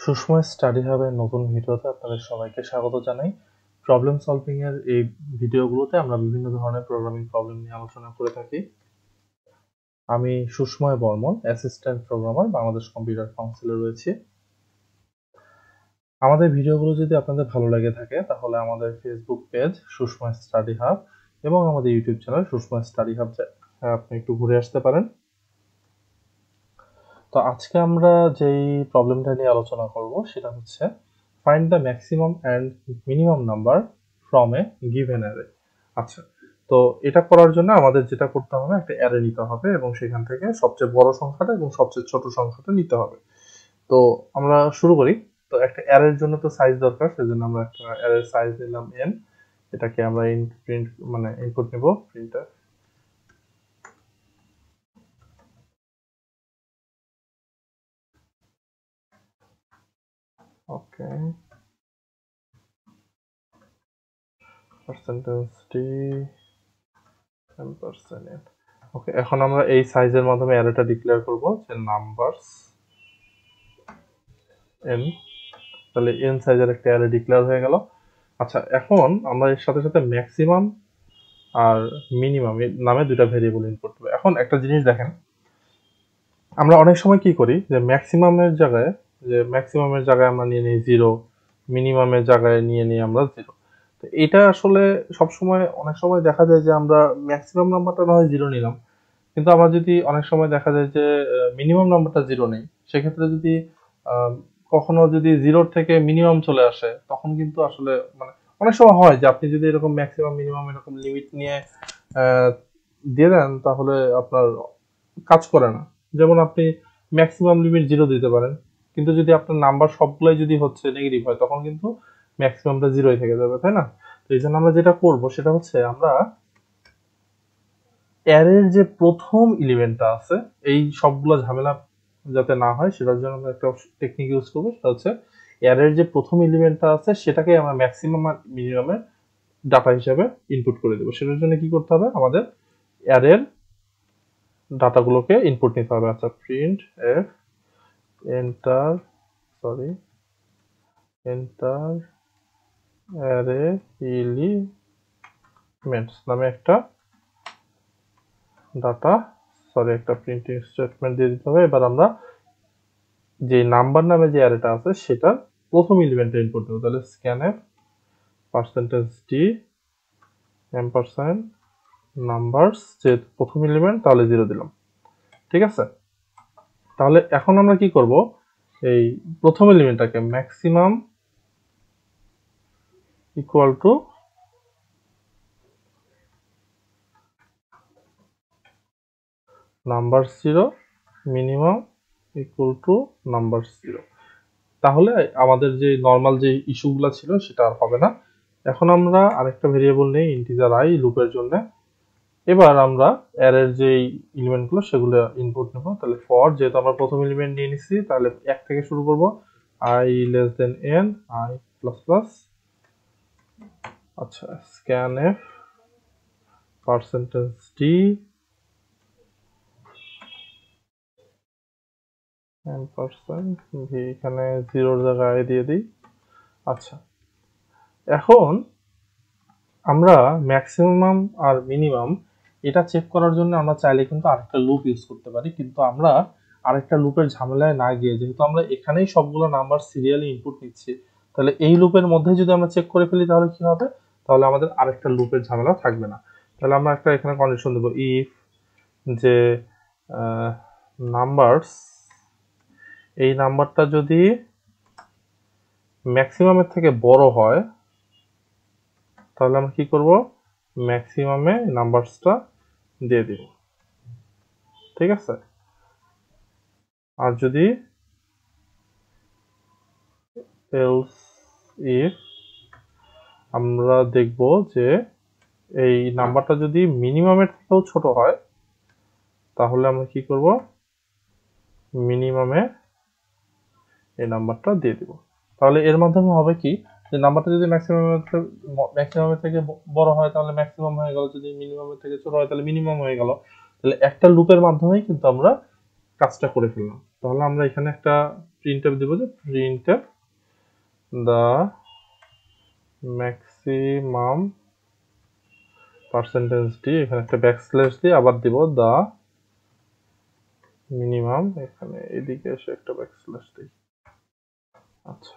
Sushmoy study হাবের নতুন ভিডিওতে আপনাদের সবাইকে স্বাগত জানাই। প্রবলেম সলভিং এর এই ভিডিওগুলোতে আমরা বিভিন্ন ধরনের প্রোগ্রামিং প্রবলেম নিয়ে আলোচনা করে থাকি। আমি Sushmoy Barman, assistant programmer, Bangladesh computer কাউন্সিলে রয়েছি। আমাদের ভিডিওগুলো যদি আপনাদের ভালো লেগে থাকে তাহলে আমাদের Facebook page Sushmoy study hub এবং আমাদের YouTube channel Sushmoy study hub আপনি একটু ঘুরে আসতে পারেন। তো আজকে আমরা যেই প্রবলেমটা নিয়ে আলোচনা করব সেটা হচ্ছে find the maximum and minimum number from a given array। আচ্ছা, তো এটা করার জন্য আমাদের যেটা করতে হবে, একটা অ্যারে নিতে হবে এবং সেখান থেকে সবচেয়ে বড় সংখ্যাটা এবং সবচেয়ে ছোট সংখ্যাটা নিতে হবে। তো আমরা শুরু করি। তো একটা অ্যারের জন্য তো সাইজ দরকার, সেজন্য আমরা একটা অ্যারের সাইজ নিলাম n। এটাকে আমরা ইনপুট নেব প্রিন্টার। ওকে, পার্সেন্টেজ ডি %n। ওকে, এখন আমরা এই সাইজের মাধ্যমে অ্যারেটা ডিক্লেয়ার করব যে নাম্বারস n। তাহলে n সাইজের একটা অ্যারে ডিক্লেয়ার হয়ে গেল। আচ্ছা, এখন আমরা এর সাথে সাথে ম্যাক্সিমাম আর মিনিমাম নামে দুটো ভেরিয়েবল ইনপুট করব। এখন একটা জিনিস দেখেন, আমরা অনেক সময় কি করি যে ম্যাক্সিমামের জায়গায় আমরা নিয়ে নিই 0, মিনিমামের জায়গায় নিয়ে নিই আমরা 0। তো এটা আসলে অনেক সময় দেখা যায় যে আমরা ম্যাক্সিমাম নাম্বারটা না হয় 0 নিলাম, কিন্তু আমরা যদি অনেক সময় দেখা যায় যে মিনিমাম নাম্বারটা 0 নেই, সেক্ষেত্রে যদি কখনো যদি 0 থেকে মিনিমাম চলে আসে, তখন কিন্তু আসলে অনেক সময় হয় যে আপনি যদি এরকম ম্যাক্সিমাম মিনিমাম এরকম লিমিট নিয়ে দিয়ে দেন তাহলে আপনার কাজ করে না। যেমন আপনি ম্যাক্সিমাম লিমিট 0 দিতে পারেন, কিন্তু যদি আপনার নাম্বার সবগুলাই যদি হচ্ছে নেগেটিভ হয়, তখন কিন্তু ম্যাক্সিমামটা 0ই থেকে যাবে, তাই না? তো এই জন্য আমরা যেটা করব সেটা হচ্ছে আমরা অ্যারের যে প্রথম এলিমেন্টটা আছে, এই সবগুলো ঝামেলা যাতে না হয় সেটার জন্য আমরা একটা টেকনিক ইউজ করবো। সেটা হচ্ছে অ্যারের যে প্রথম এলিমেন্টটা আছে সেটাকে আমরা ম্যাক্সিমাম আর মিনিমামের ডাটা হিসাবে ইনপুট করে দেবো। সেটার জন্য কি করতে হবে, আমাদের অ্যারের ডাটাগুলোকে ইনপুট নিতে হবে। আচ্ছা, print F enter array elements নামে একটা প্রিন্টিং স্টেটমেন্ট দিয়ে দিতে হবে। এবার আমরা যে নাম্বার নামে যে অ্যারেটা আছে সেটার প্রথম এলিমেন্টটা ইনপুট দেবো। তাহলে স্ক্যানএফ %d এম্পারস্যান্ড নাম্বারস, যে প্রথম এলিমেন্ট, তাহলে 0 দিলাম। ঠিক আছে, তাহলে এখন আমরা কি করব, এই প্রথম এলিমেন্টটাকে maximum equal to number 0, minimum equal to number 0। তাহলে আমাদের যে নর্মাল যে ইস্যুগুলো ছিল সেটা আর হবে না। এখন আমরা আরেকটা ভেরিয়েবল নেই ইন্টিজার i লুপের জন্য। এবার আমরা অ্যারের যে এলিমেন্টগুলো সেগুলো ইনপুট নেব। তাহলে ফর, যেহেতু আমরা প্রথম এলিমেন্ট নিয়ে নিছি, তাহলে 1 থেকে শুরু করব, i n i++। আচ্ছা, scanf %d এম্পারস্যান্ড v, এখানে 0-র জায়গায় i দিয়ে দিই। আচ্ছা, এখন আমরা ম্যাক্সিমাম আর মিনিমাম এটা চেক করার জন্য আমরা চাইলে কিন্তু আরেকটা লুপ ইউজ করতে পারি, কিন্তু আমরা আরেকটা লুপের ঝামেলায় না গিয়ে, যেহেতু আমরা এখানেই সবগুলো নাম্বার সিরিয়ালি ইনপুট নিচ্ছি, তাহলে এই লুপের মধ্যে যদি আমরা চেক করে ফেলি তাহলে কি হবে, তাহলে আমাদের আরেকটা লুপের ঝামেলা থাকবে না। তাহলে আমরা একটা এখানে কন্ডিশন দেবো, ইফ যে নাম্বারস, এই নাম্বারটা যদি ম্যাক্সিমামের থেকে বড় হয়, তাহলে আমরা কি করব, ম্যাক্সিমামে নাম্বারসটা দিয়ে দিব। ঠিক আছে, আর যদি এলস ইফ আমরা দেখব যে এই নাম্বারটা যদি মিনিমামের থেকেও ছোট হয়, তাহলে আমরা কি করব, মিনিমামে এই নাম্বারটা দিয়ে দিব। তাহলে এর মাধ্যমে হবে কি, যে নাম্বারটা যদি ম্যাক্সিমামের থেকে বড় হয় তাহলে ম্যাক্সিমাম হয়ে গেল, যদি মিনিমামের থেকে ছোট হয় তাহলে মিনিমাম হয়ে গেল। তাহলে একটা লুপের মাধ্যমেই কিন্তু আমরা কাজটা করে ফেললাম। তাহলে আমরা এখানে একটা প্রিন্টএফ দিব যে printf the maximum percentage D, এখানে একটা ব্যাকস্ল্যাশ দিয়ে আবার দিব দা মিনিমাম, এখানে এদিকে এসে একটা ব্যাকস্ল্যাশ দিই। আচ্ছা,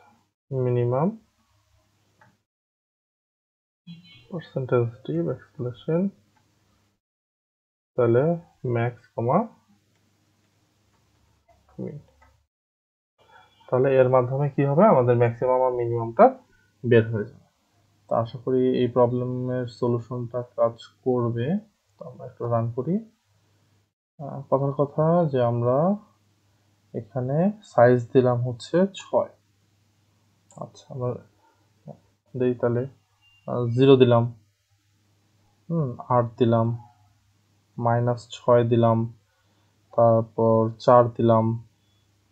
minimum percentage D backslash N, তাহলে ম্যাক্স কমা মিন। তাহলে এর মাধ্যমে কি হবে, আমাদের ম্যাক্সিমাম আর মিনিমামটা বের হয়ে যাবে। তো আশা করি এই প্রবলেমের সলিউশনটা কাজ করবে। তো আমরা একটু রান করি। কথার কথা যে আমরা এখানে সাইজ দিলাম হচ্ছে 6। আচ্ছা, আমরা দেই তাহলে 0 দিলাম, 8 দিলাম, -6 দিলাম, তারপর 4 দিলাম,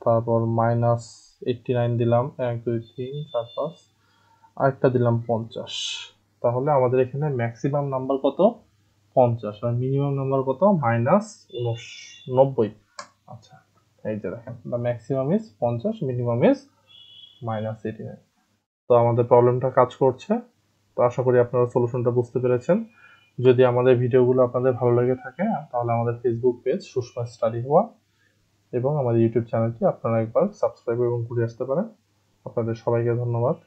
তারপর -89 দিলাম, 1 2 3 4 5, আরেকটা দিলাম 50। তাহলে আমাদের এখানে ম্যাক্সিমাম নাম্বার কত, 50, আর মিনিমাম নাম্বার কত, -90। আচ্ছা, এই যে দেখেন, the maximum is 50, minimum is -89। তো আমাদের প্রবলেমটা কাজ করছে। তো আশা করি আপনারা সলিউশনটা বুঝতে পেরেছেন। যদি আমাদের ভিডিওগুলো আপনাদের ভালো লেগে থাকে তাহলে আমাদের ফেসবুক পেজ সুষমা স্টাডি হওয়া এবং আমাদের ইউটিউব চ্যানেলটি আপনারা একবার সাবস্ক্রাইব এবং ঘুরে আসতে পারেন। আপনাদের সবাইকে ধন্যবাদ।